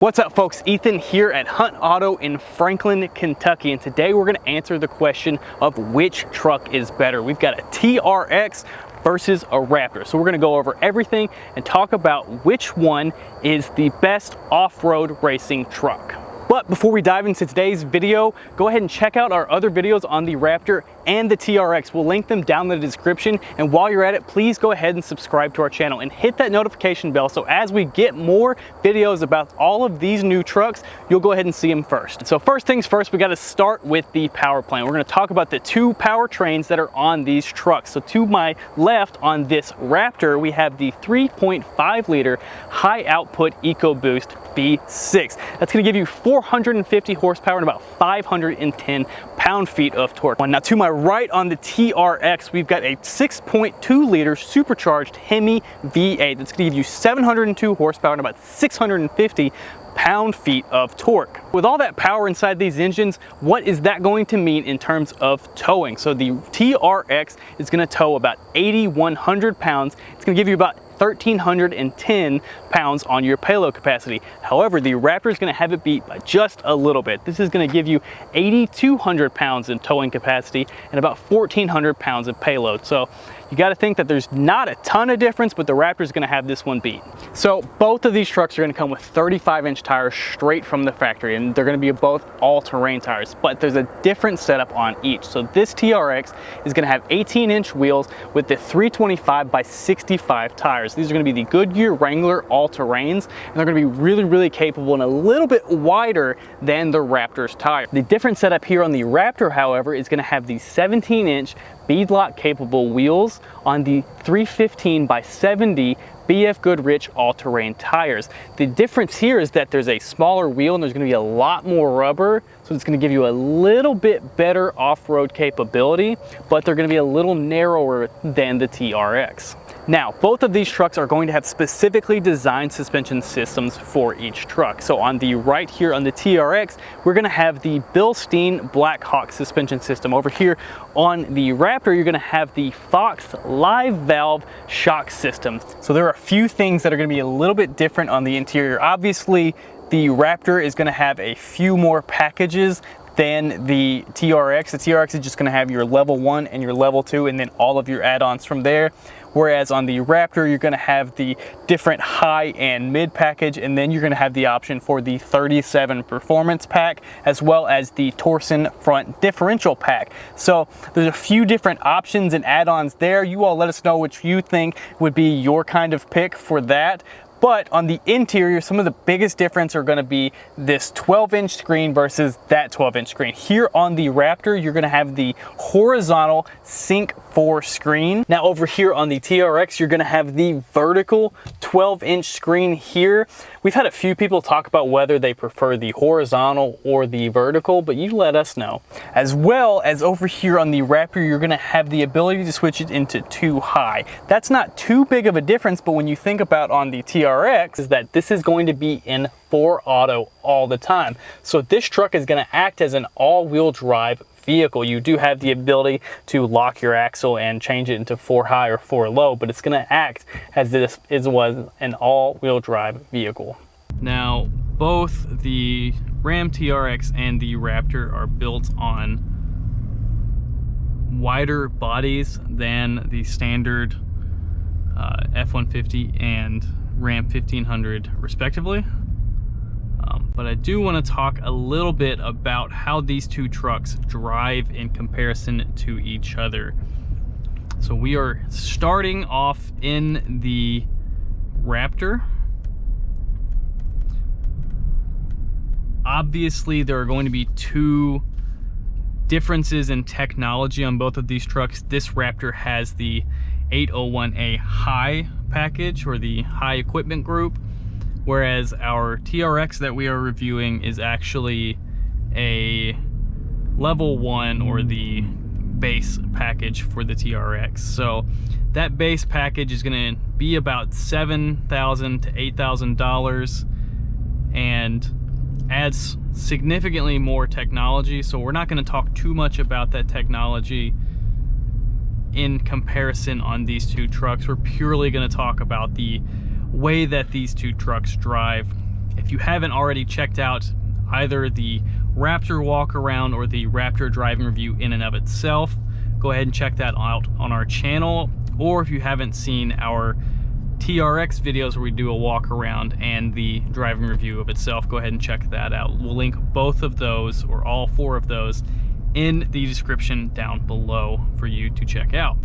What's up folks, Ethan here at Hunt Auto in Franklin, Kentucky, and today we're going to answer the question of which truck is better. We've got a TRX versus a Raptor. So we're going to go over everything and talk about which one is the best off-road racing truck. But before we dive into today's video, go ahead and check out our other videos on the Raptor and the TRX. We'll link them down in the description. And while you're at it, please go ahead and subscribe to our channel and hit that notification bell so as we get more videos about all of these new trucks, you'll go ahead and see them first. So first things first, we got to start with the power plant. We're going to talk about the two powertrains that are on these trucks. So to my left on this Raptor, we have the 3.5 liter high output EcoBoost V6. That's going to give you 450 horsepower and about 510 pound-feet of torque. Now to my right on the TRX, we've got a 6.2 liter supercharged Hemi V8 that's going to give you 702 horsepower and about 650 pound-feet of torque. With all that power inside these engines, what is that going to mean in terms of towing? So the TRX is going to tow about 8,100 pounds. It's going to give you about 1,310 pounds on your payload capacity. However, the Raptor is going to have it beat by just a little bit. This is going to give you 8,200 pounds in towing capacity and about 1,400 pounds of payload. So you got to think that there's not a ton of difference, but the Raptor is going to have this one beat. So both of these trucks are going to come with 35-inch tires straight from the factory, and they're going to be both all-terrain tires, but there's a different setup on each. So this TRX is going to have 18-inch wheels with the 325 by 65 tires. These are going to be the Goodyear Wrangler all-terrains, and they're going to be really capable and a little bit wider than the Raptor's tire. The different setup here on the Raptor, however, is going to have the 17-inch beadlock capable wheels on the 315 by 70 BF Goodrich all-terrain tires. The difference here is that there's a smaller wheel and there's going to be a lot more rubber, so it's going to give you a little bit better off-road capability, but they're going to be a little narrower than the TRX. Now, both of these trucks are going to have specifically designed suspension systems for each truck. So on the right here on the TRX, we're going to have the Bilstein Blackhawk suspension system. Over here on the Raptor, you're going to have the Fox live valve shock system. So there are a few things that are going to be a little bit different on the interior. Obviously, the Raptor is going to have a few more packages than the TRX. The TRX is just going to have your level 1 and your level 2 and then all of your add-ons from there. Whereas on the Raptor, you're going to have the different high and mid package, and then you're going to have the option for the 37 performance pack, as well as the Torsen front differential pack. So there's a few different options and add-ons there. You all let us know which you think would be your kind of pick for that. But on the interior, some of the biggest difference are going to be this 12-inch screen versus that 12-inch screen. Here on the Raptor, you're going to have the horizontal Sync 4 screen. Now over here on the TRX, you're going to have the vertical 12-inch screen here. We've had a few people talk about whether they prefer the horizontal or the vertical, but you let us know. As well as over here on the Raptor, you're going to have the ability to switch it into 2 high. That's not too big of a difference, but when you think about on the TRX, is that this is going to be in 4 auto all the time. So this truck is going to act as an all-wheel drive vehicle. You do have the ability to lock your axle and change it into 4 high or 4 low, but it's going to act as this was an all-wheel drive vehicle. Now, both the Ram TRX and the Raptor are built on wider bodies than the standard F-150 and Ram 1500 respectively. But I do want to talk a little bit about how these two trucks drive in comparison to each other. So we are starting off in the Raptor. Obviously, there are going to be two differences in technology on both of these trucks. This Raptor has the 801A high package, or the high equipment group, whereas our TRX that we are reviewing is actually a level 1, or the base package for the TRX. So that base package is going to be about $7,000 to $8,000 and adds significantly more technology. So we're not going to talk too much about that technology in comparison on these two trucks. We're purely going to talk about the way that these two trucks drive If you haven't already checked out either the Raptor walk around or the Raptor driving review in and of itself, go ahead and check that out on our channel. Or if you haven't seen our TRX videos where we do a walk around and the driving review of itself, go ahead and check that out. We'll link both of those, or all 4 of those, in the description down below for you to check out.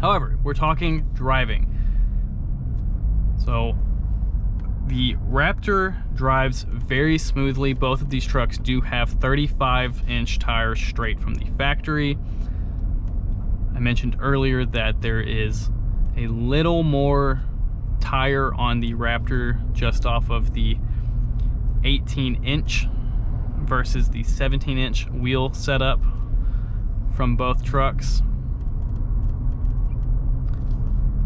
However, we're talking driving. So the Raptor drives very smoothly. Both of these trucks do have 35-inch tires straight from the factory. I mentioned earlier that there is a little more tire on the Raptor just off of the 18-inch versus the 17-inch wheel setup from both trucks.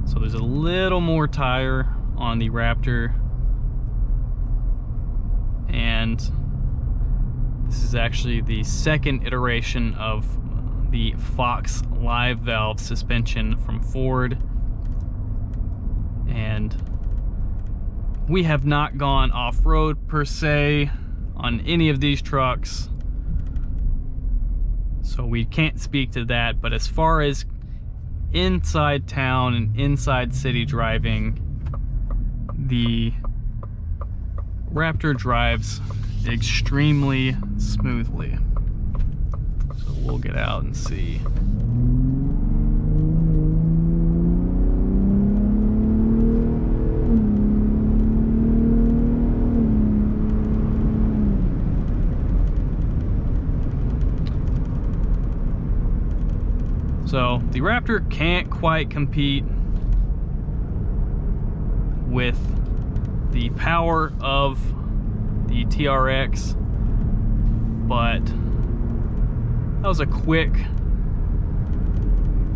So there's a little more tire on the Raptor, and this is actually the second iteration of the Fox live valve suspension from Ford. And we have not gone off-road per se on any of these trucks, so we can't speak to that. But as far as inside town and inside city driving, the Raptor drives extremely smoothly. So we'll get out and see. So the Raptor can't quite compete with the power of the TRX, but that was a quick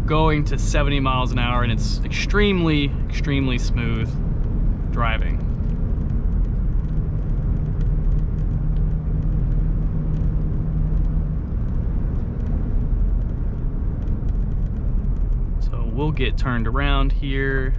going to 70 miles an hour, and it's extremely smooth driving. So we'll get turned around here.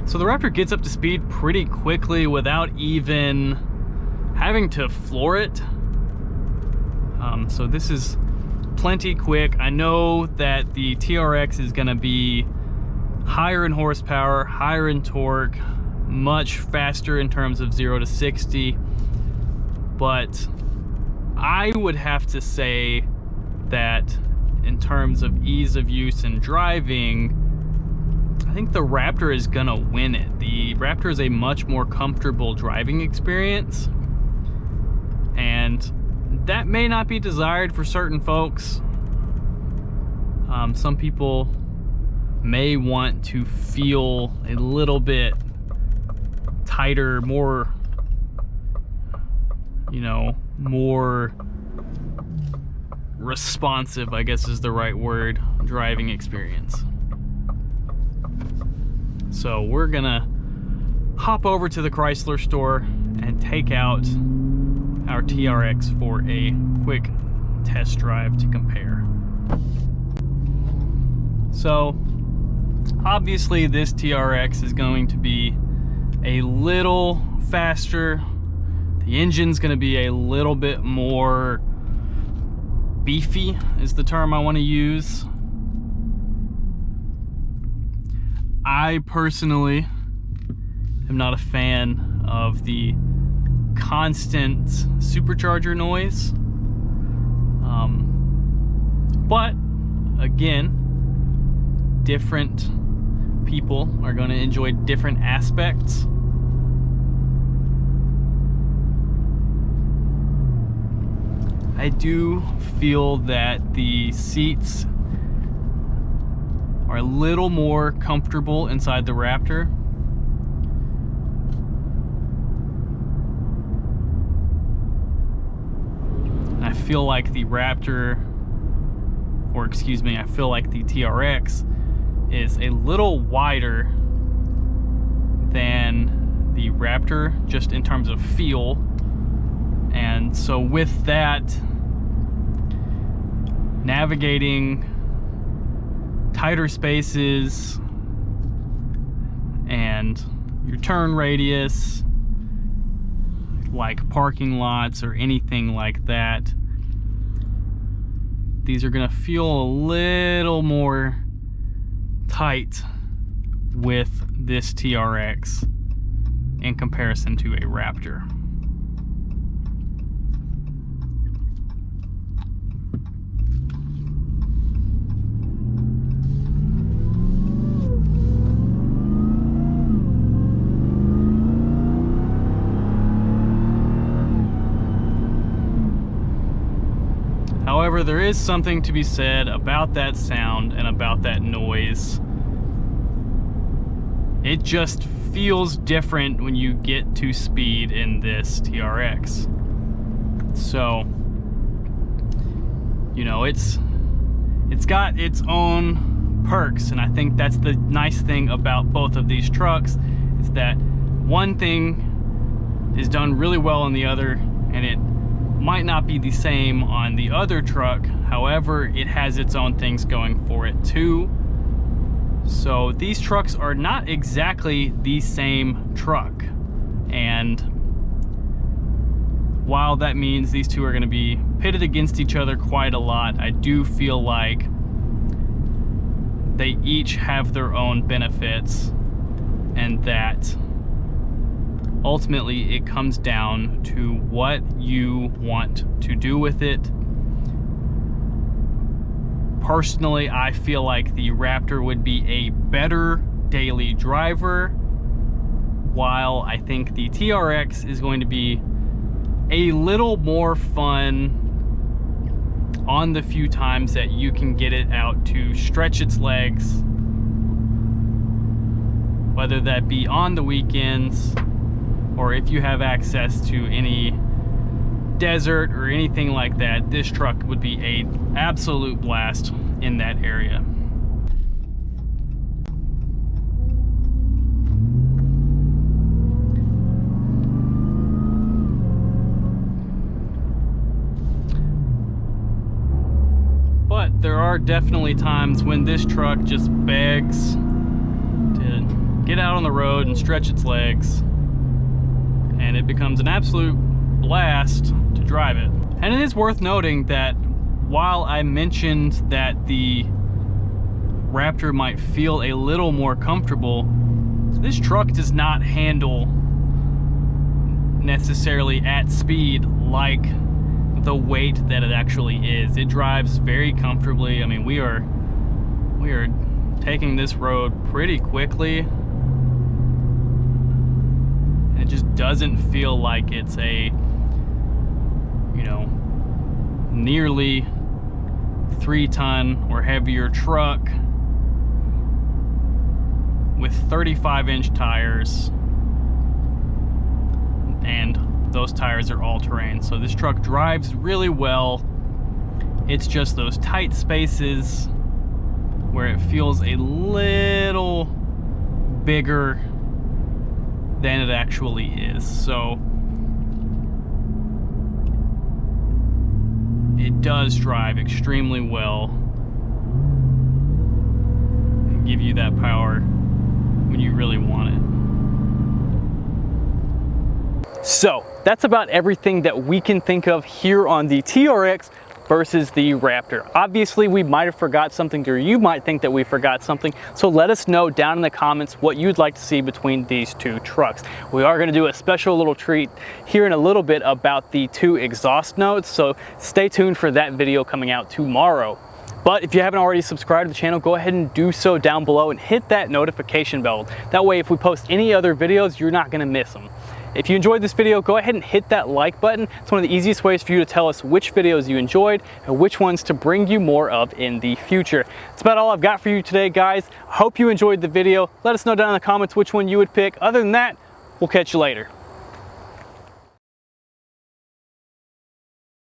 So the Raptor gets up to speed pretty quickly without even having to floor it. So this is plenty quick. I know that the TRX is going to be higher in horsepower, higher in torque, much faster in terms of 0 to 60, but I would have to say that in terms of ease of use and driving, I think the Raptor is gonna win it. The Raptor is a much more comfortable driving experience, and that may not be desired for certain folks. Some people may want to feel a little bit tighter, more, you know, more responsive, I guess is the right word, driving experience. So we're gonna hop over to the Chrysler store and take out our TRX for a quick test drive to compare. So obviously this TRX is going to be a little faster. The engine's gonna be a little bit more beefy is the term I want to use. I personally am not a fan of the constant supercharger noise. But again, different people are going to enjoy different aspects. I do feel that the seats are a little more comfortable inside the Raptor. I feel like the Raptor, or excuse me, I feel like the TRX is a little wider than the Raptor, just in terms of feel. And so with that, navigating tighter spaces and your turn radius, like parking lots or anything like that, these are gonna feel a little more tight with this TRX in comparison to a Raptor. However, there is something to be said about that sound and about that noise. It just feels different when you get to speed in this TRX. So, you know, it's got its own perks, and I think that's the nice thing about both of these trucks, is that one thing is done really well on the other, and it might not be the same on the other truck. However, it has its own things going for it too. So these trucks are not exactly the same truck. And while that means these two are going to be pitted against each other quite a lot, I do feel like they each have their own benefits, and that ultimately it comes down to what you want to do with it. Personally, I feel like the Raptor would be a better daily driver, while I think the TRX is going to be a little more fun on the few times that you can get it out to stretch its legs, whether that be on the weekends or if you have access to any desert or anything like that. This truck would be an absolute blast in that area. But there are definitely times when this truck just begs to get out on the road and stretch its legs, and it becomes an absolute blast to drive it. And it is worth noting that while I mentioned that the Raptor might feel a little more comfortable, this truck does not handle necessarily at speed like the weight that it actually is. It drives very comfortably. I mean, we are taking this road pretty quickly. It just doesn't feel like it's a, you know, nearly 3-ton or heavier truck with 35-inch tires, and those tires are all-terrain. So this truck drives really well. It's just those tight spaces where it feels a little bigger than it actually is. So it does drive extremely well and give you that power when you really want it. So that's about everything that we can think of here on the TRX versus the Raptor. Obviously, we might have forgot something, or you might think that we forgot something, so let us know down in the comments what you'd like to see between these two trucks. We are going to do a special little treat here in a little bit about the two exhaust notes, so stay tuned for that video coming out tomorrow. But if you haven't already subscribed to the channel, go ahead and do so down below and hit that notification bell. That way, if we post any other videos, you're not going to miss them. If you enjoyed this video, go ahead and hit that like button. It's one of the easiest ways for you to tell us which videos you enjoyed and which ones to bring you more of in the future. That's about all I've got for you today, guys. I hope you enjoyed the video. Let us know down in the comments which one you would pick. Other than that, we'll catch you later.